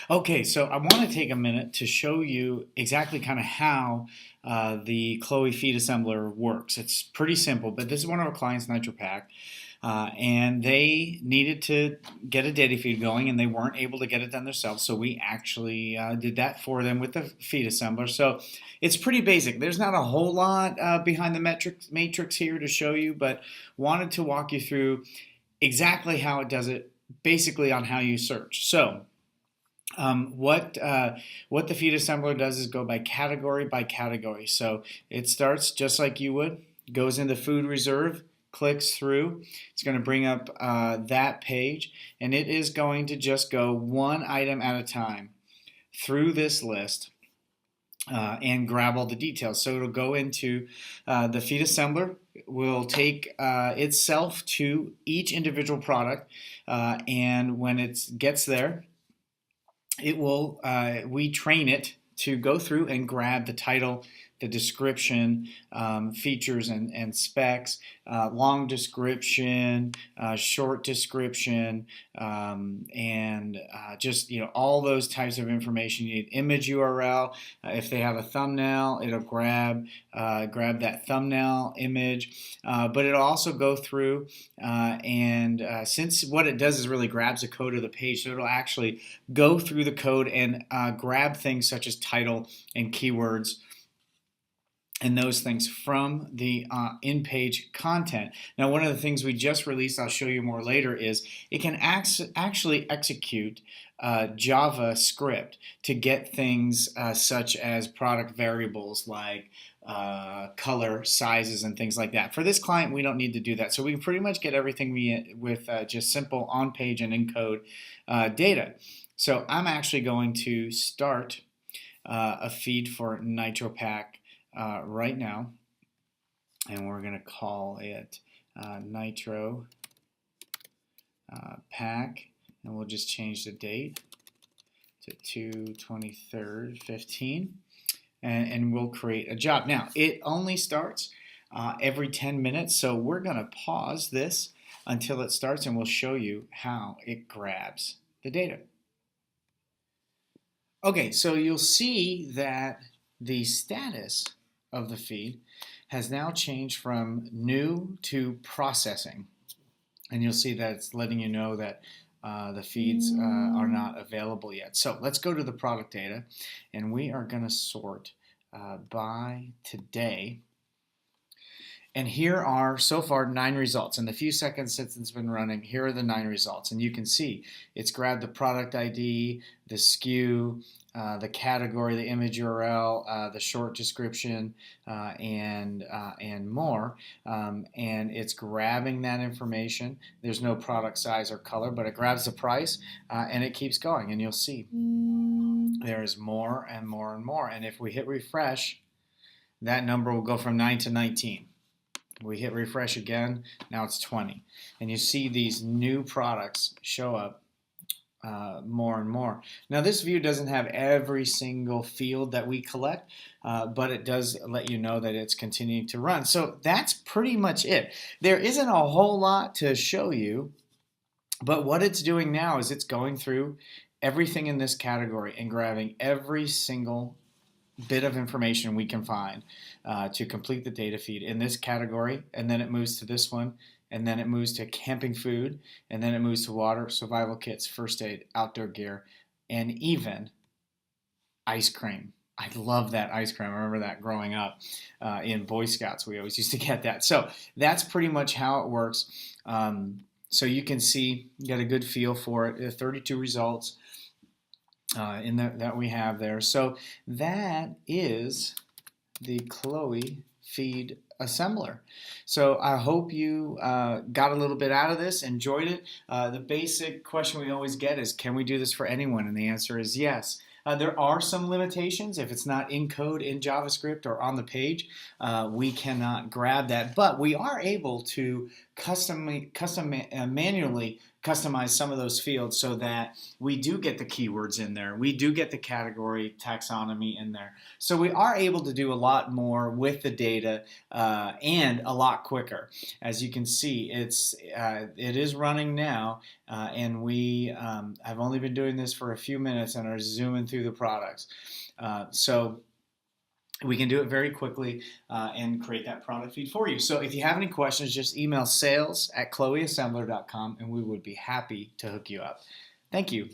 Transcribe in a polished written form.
Okay, so I want to take a minute to show you exactly kind of how the Chloe feed assembler works. It's pretty simple, but this is one of our clients, NitroPack, and they needed to get a data feed going, and they weren't able to get it done themselves. So we actually did that for them with the feed assembler. So it's pretty basic. There's not a whole lot behind the matrix here to show you, but wanted to walk you through exactly how it does it, basically on how you search. So. What the feed assembler does is go by category by category. So it starts just like you would, goes into food reserve, clicks through. It's going to bring up that page, and it is going to just go one item at a time through this list. And grab all the details. So it'll go into the feed assembler, will take itself to each individual product, and when it gets there, it will we train it to go through and grab the title, the description, features and specs, long description, short description, and just all those types of information. You need image URL. If they have a thumbnail, it'll grab that thumbnail image, but it'll also go through and since what it does is really grabs the code of the page, so it'll actually go through the code and grab things such as title and keywords and those things from the in-page content. Now, one of the things we just released, I'll show you more later, is it can actually execute JavaScript to get things such as product variables like color, sizes, and things like that. For this client, we don't need to do that. So we can pretty much get everything with just simple on-page and encode data. So I'm actually going to start a feed for NitroPack right now, and we're going to call it Nitro Pack, and we'll just change the date to 2/23/15, and we'll create a job. Now, it only starts every 10 minutes, so we're going to pause this until it starts, and we'll show you how it grabs the data. Okay, so you'll see that the status of the feed has now changed from new to processing, and you'll see that it's letting you know that the feeds are not available yet. So let's go to the product data, and we are going to sort by today. And here are, so far, 9 results. In the few seconds since it's been running, here are the 9 results. And you can see it's grabbed the product ID, the SKU, the category, the image URL, the short description, and more. And it's grabbing that information. There's no product size or color, but it grabs the price, and it keeps going. And you'll see there's more and more and more. And if we hit refresh, that number will go from 9 to 19. We hit refresh again, now it's 20. And you see these new products show up more and more. Now, this view doesn't have every single field that we collect, but it does let you know that it's continuing to run. So that's pretty much it. There isn't a whole lot to show you, but what it's doing now is it's going through everything in this category and grabbing every single bit of information we can find to complete the data feed in this category, and then it moves to this one, and then it moves to camping food, and then it moves to water, survival kits, first aid, outdoor gear, and even ice cream. I love that ice cream. I remember that growing up in Boy Scouts. We always used to get that. So that's pretty much how it works. So you can see, you got a good feel for it. 32 results. That we have there. So that is the Chloe feed assembler. So I hope you got a little bit out of this, enjoyed it. The basic question we always get is, can we do this for anyone? And the answer is yes. There are some limitations. If it's not in code in JavaScript or on the page, we cannot grab that. But we are able to manually customize some of those fields so that we do get the keywords in there. We do get the category taxonomy in there. So we are able to do a lot more with the data and a lot quicker. As you can see, it is running now, and we have only been doing this for a few minutes and are zooming through the products. So we can do it very quickly and create that product feed for you. So if you have any questions, just email sales@chloeassembler.com and we would be happy to hook you up. Thank you.